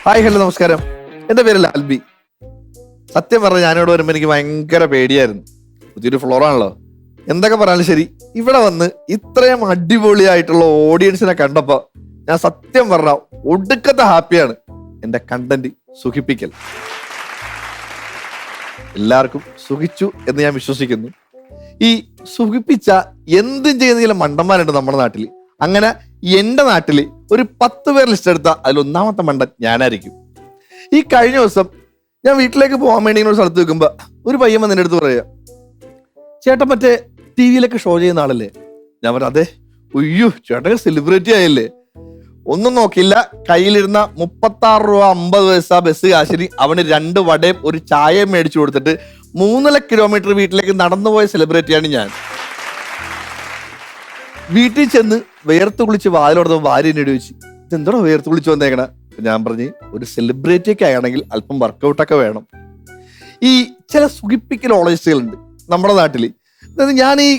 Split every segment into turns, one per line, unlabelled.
Hi hello നമസ്കാരം. എൻ്റെ പേര് ലാൽബി. സത്യം പറഞ്ഞ ഞാനിവിടെ വരുമ്പോൾ എനിക്ക് ഭയങ്കര പേടിയായിരുന്നു. പുതിയൊരു ഫ്ലോറാണല്ലോ. എന്തൊക്കെ പറഞ്ഞാലും ശരി, ഇവിടെ വന്ന് ഇത്രയും അടിപൊളിയായിട്ടുള്ള ഓഡിയൻസിനെ കണ്ടപ്പോൾ ഞാൻ സത്യം പറഞ്ഞ ഒടുക്കത്തെ ഹാപ്പിയാണ്. എൻ്റെ കണ്ടന്റ് സുഖിപ്പിക്കൽ എല്ലാവർക്കും സുഖിച്ചു എന്ന് ഞാൻ വിശ്വസിക്കുന്നു. ഈ സുഖിപ്പിച്ച എന്തും ചെയ്യുന്ന ചില മണ്ടന്മാരുണ്ട് നമ്മുടെ നാട്ടിൽ. അങ്ങനെ എൻ്റെ നാട്ടിൽ ഒരു 10 പേർ ലിസ്റ്റ് എടുത്ത അതിൽ ഒന്നാമത്തെ മണ്ടൻ ഞാനായിരിക്കും. ഈ കഴിഞ്ഞ ദിവസം ഞാൻ വീട്ടിലേക്ക് പോകാൻ വേണ്ടി ഇങ്ങനെ ഒരു സ്ഥലത്ത് വെക്കുമ്പോൾ ഒരു പയ്യൻ വന്ന് എൻ്റെ അടുത്ത് പറയുക, ചേട്ടൻ മറ്റേ ടി വിയിലൊക്കെ ഷോ ചെയ്യുന്ന ആളല്ലേ? ഞാൻ പറഞ്ഞു അതെ. ഉയ്യോ, ചേട്ടൻ സെലിബ്രിറ്റി ആയല്ലേ? ഒന്നും നോക്കില്ല, കയ്യിലിരുന്ന 36 രൂപ 50 പൈസ ബസ് കാശിന് അവന് 2 വടയും ഒരു ചായയും മേടിച്ചു കൊടുത്തിട്ട് 3 കിലോമീറ്റർ വീട്ടിലേക്ക് നടന്നുപോയ സെലിബ്രിറ്റിയാണ് ഞാൻ. വീട്ടിൽ ചെന്ന് വേർത്ത് കുളിച്ച് വാതിലോടന്ന് ഭാര്യ എന്നോട് ചോദിച്ചു, ഇതെന്തോടാ വേർത്ത് കുളിച്ച് വന്നേക്കണ? ഞാൻ പറഞ്ഞ് ഒരു സെലിബ്രിറ്റി ഒക്കെ ആണെങ്കിൽ അല്പം വർക്കൗട്ടൊക്കെ വേണം. ഈ ചില സുഖിപ്പിക്കലോളജിസ്റ്റുകളുണ്ട് നമ്മുടെ നാട്ടിൽ. അതായത് ഞാൻ ഈ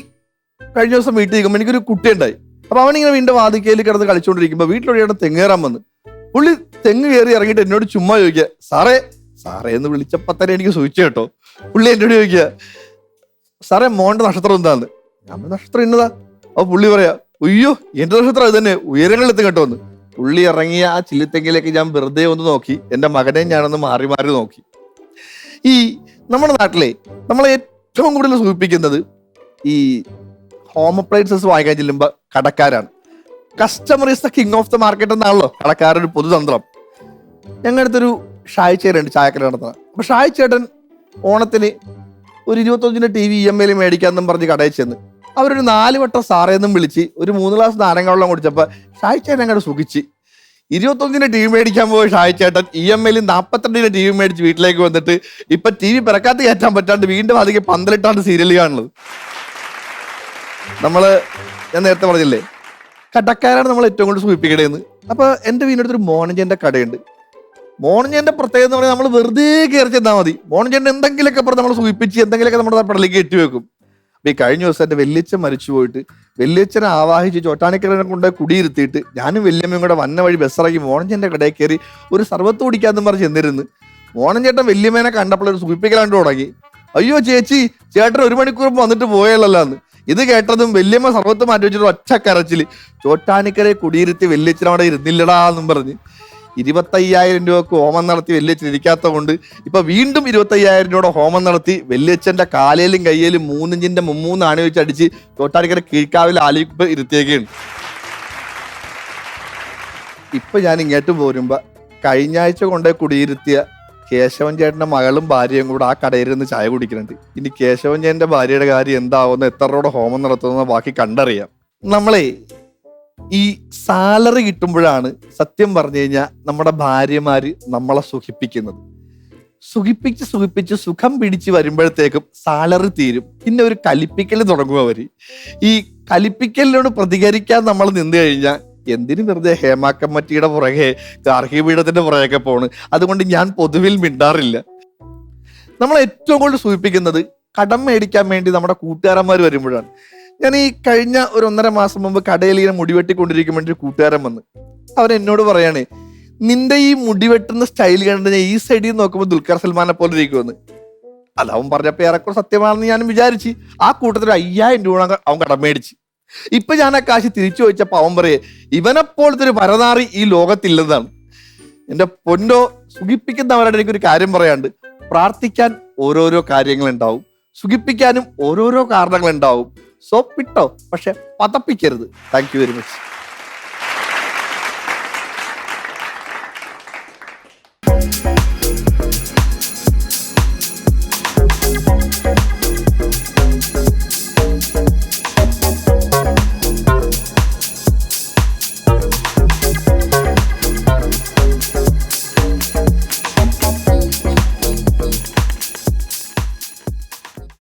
കഴിഞ്ഞ ദിവസം വീട്ടിൽ നിൽക്കുമ്പോൾ എനിക്കൊരു കുട്ടി ഉണ്ടായി. അപ്പൊ അവനിങ്ങനെ വീണ്ടും വാതിക്കയിൽ കിടന്ന് കളിച്ചുകൊണ്ടിരിക്കുമ്പോൾ വീട്ടിലൊരു തെങ്ങേറാൻ വന്ന് പുള്ളി തെങ്ങ് കയറി ഇറങ്ങിയിട്ട് എന്നോട് ചുമ്മാ ചോദിക്കുക, സാറേ സാറേ എന്ന് വിളിച്ചപ്പോൾ തന്നെ എനിക്ക് സൂചിച്ചു കേട്ടോ. പുള്ളി എന്നോട് ചോദിക്കുക, സാറേ മോന്റെ നക്ഷത്രം എന്താന്ന്? ഞാൻ നക്ഷത്രം ഇന്നതാ. അപ്പൊ പുള്ളി പറയാ, ഉയ്യോ എന്റെ നക്ഷത്രം ഇത് തന്നെ, ഉയരങ്ങളിലെത്തും കേട്ടോ എന്ന്. പുള്ളി ഇറങ്ങിയ ആ ചില്ലിത്തെങ്ങിലേക്ക് ഞാൻ വെറുതെ ഒന്ന് നോക്കി, എൻ്റെ മകനെ ഞാനൊന്ന് മാറി മാറി നോക്കി. ഈ നമ്മുടെ നാട്ടിലെ നമ്മളെ ഏറ്റവും കൂടുതൽ സൂചിപ്പിക്കുന്നത് ഈ ഹോം അപ്ലയൻസസ് വാങ്ങിക്കാൻ ചെല്ലുമ്പോൾ കടക്കാരാണ്. Customer is the king of the market എന്നാണല്ലോ കടക്കാരൊരു പൊതുതന്ത്രം. ഞങ്ങളുടെ അടുത്തൊരു ഷായ് ചേട്ടനുണ്ട്, ചായക്കട നടത്തുന്നത്. അപ്പൊ ഷായ് ചേട്ടൻ ഓണത്തിന് ഒരു 25 TV EMI മേടിക്കാന്നും പറഞ്ഞ് കടയിൽ ചെന്ന് അവരൊരു 4 വട്ടം സാറേന്നും വിളിച്ച് ഒരു 3 ഗ്ലാസ് നാരങ്ങ വെള്ളം കുടിച്ചപ്പോൾ ഷായ് ചേട്ടൻ അങ്ങോട്ട് സുഖിച്ച് 25 TV മേടിക്കാൻ പോയ ഷായ് ചേട്ടൻ EMI 42 TV മേടിച്ച് വീട്ടിലേക്ക് വന്നിട്ട് ഇപ്പൊ TV പിറക്കാത്ത കയറ്റാൻ പറ്റാണ്ട് വീണ്ടും അധികം 12 സീരിയൽ കാണുന്നത്. ഞാൻ നേരത്തെ പറഞ്ഞില്ലേ, കടക്കാരാണ് നമ്മൾ ഏറ്റവും കൂടുതൽ സൂചിപ്പിക്കണേന്ന്. അപ്പൊ എൻ്റെ വീടിനടുത്തൊരു മോണഞ്ചേന്റെ കടയുണ്ട്. മോണഞ്ചേന്റെ പ്രത്യേകത എന്ന് പറഞ്ഞാൽ നമ്മൾ വെറുതെ കയറി ചെന്നാൽ മതി. മോണഞ്ചേന്റെ എന്തെങ്കിലുമൊക്കെ പറഞ്ഞ് നമ്മൾ സൂചിപ്പിച്ച് എന്തെങ്കിലുമൊക്കെ നമ്മുടെ പടലേക്ക് കെട്ടി വെക്കും. അപ്പൊ ഈ കഴിഞ്ഞ ദിവസം എൻ്റെ വല്യച്ഛൻ മരിച്ചു പോയിട്ട് വല്യച്ഛനെ ആവാഹിച്ച് ചോട്ടാനിക്കരനെ കൊണ്ട് കുടിയിരുത്തിയിട്ട് ഞാനും വല്യമ്മയും കൂടെ വന്ന വഴി ബസ്സിറങ്ങി മോണഞ്ചേന്റെ കടയിൽ കയറി ഒരു സർവത്ത് കുടിക്കാന്നും പറഞ്ഞ് ചെന്നിരുന്ന് മോണഞ്ചേട്ടൻ വല്യമ്മേനെ കണ്ടപ്പോൾ ഒരു സൂചിപ്പിക്കലാണ്ട് തുടങ്ങി. അയ്യോ ചേച്ചി, ചേട്ടൻ 1 മണിക്കൂർ വന്നിട്ട് പോയല്ലാന്ന്. ഇത് കേട്ടതും വല്യമ്മ സർവത്ത് മാറ്റി വെച്ചിട്ട് ഒറ്റ കരച്ചില്, ചോട്ടാനിക്കരെ കുടിയിരുത്തി വല്യച്ഛൻ അവിടെ ഇരുന്നില്ലടാ എന്നും പറഞ്ഞ് 25,000 രൂപക്ക് ഹോമം നടത്തി വല്യച്ഛൻ ഇരിക്കാത്ത കൊണ്ട് ഇപ്പൊ വീണ്ടും 25,000 രൂപയുടെ ഹോമം നടത്തി വല്യച്ഛന്റെ കാലേലും കയ്യേലും 3 ഇഞ്ചിന്റെ 3 ആണി വെച്ച് അടിച്ച് ചോട്ടാനിക്കര കീഴ്ക്കാവിൽ ആലിപ്പ് ഇരുത്തിയേക്കാണ്. ഇപ്പൊ ഞാൻ ഇങ്ങോട്ട് പോരുമ്പോ കഴിഞ്ഞ ആഴ്ച കൊണ്ടേ കുടിയിരുത്തിയ കേശവൻ ചേട്ടന്റെ മകളും ഭാര്യയും കൂടെ ആ കടയിൽ നിന്ന് ചായ കുടിക്കുന്നുണ്ട്. ഇനി കേശവൻ ചേട്ടന്റെ ഭാര്യയുടെ കാര്യം എന്താവുന്ന, എത്ര രൂപയുടെ ഹോമം നടത്തുന്ന ബാക്കി കണ്ടറിയാം. നമ്മളെ ഈ സാലറി കിട്ടുമ്പോഴാണ് സത്യം പറഞ്ഞു കഴിഞ്ഞാൽ നമ്മുടെ ഭാര്യമാര് നമ്മളെ സുഖിപ്പിക്കുന്നത്. സുഖിപ്പിച്ച് സുഖം പിടിച്ച് വരുമ്പോഴത്തേക്കും സാലറി തീരും. പിന്നെ ഒരു കലിപ്പിക്കൽ തുടങ്ങും അവര്. ഈ കലിപ്പിക്കലിനോട് പ്രതികരിക്കാൻ നമ്മൾ നിന്ന് കഴിഞ്ഞാൽ എന്തിനു വെറുതെ ഹേമ കമ്മിറ്റിയുടെ പുറകെ ഗാർഹിക പീഠത്തിന്റെ പുറകെയൊക്കെ പോണ്. അതുകൊണ്ട് ഞാൻ പൊതുവിൽ മിണ്ടാറില്ല. നമ്മൾ ഏറ്റവും കൂടുതൽ സൂചിപ്പിക്കുന്നത് കടം മേടിക്കാൻ വേണ്ടി നമ്മുടെ കൂട്ടുകാരന്മാർ വരുമ്പോഴാണ്. ഞാൻ ഈ കഴിഞ്ഞ ഒരു 1.5 മാസം മുമ്പ് കടയിൽ ഇങ്ങനെ മുടിവെട്ടിക്കൊണ്ടിരിക്കുമ്പോൾ ഒരു കൂട്ടുകാരൻ വന്ന് അവൻ എന്നോട് പറയാണ്, നിന്റെ ഈ മുടിവെട്ടുന്ന സ്റ്റൈൽ കണ്ട് ഞാൻ ഈ സൈഡിൽ നോക്കുമ്പോൾ ദുൽഖർ സൽമാനെ പോലെ ഇരിക്കുമെന്ന്. അത് അവൻ പറഞ്ഞപ്പോൾ ഏറെക്കുറെ സത്യമാണെന്ന് ഞാനും വിചാരിച്ച് ആ കൂട്ടത്തിൽ 5,000 രൂപ അവൻ കടം മേടിച്ച്. ഇപ്പൊ ഞാൻ ആ കാശ് തിരിച്ചു ചോദിച്ചപ്പോ അവൻ പറയേ, ഇവനെപ്പോലത്തെ ഒരു പരനാറി ഈ ലോകത്തില്ലെന്നാണ്. എന്റെ പൊന്നോ, സുഖിപ്പിക്കുന്നവരുടെ എനിക്കൊരു കാര്യം പറയാണ്ട്, പ്രാർത്ഥിക്കാൻ ഓരോരോ കാര്യങ്ങൾ ഉണ്ടാവും, സുഖിപ്പിക്കാനും ഓരോരോ കാരണങ്ങൾ ഉണ്ടാവും. സോ പിട്ടോ, പക്ഷെ പതപ്പിക്കരുത്. Thank you very much.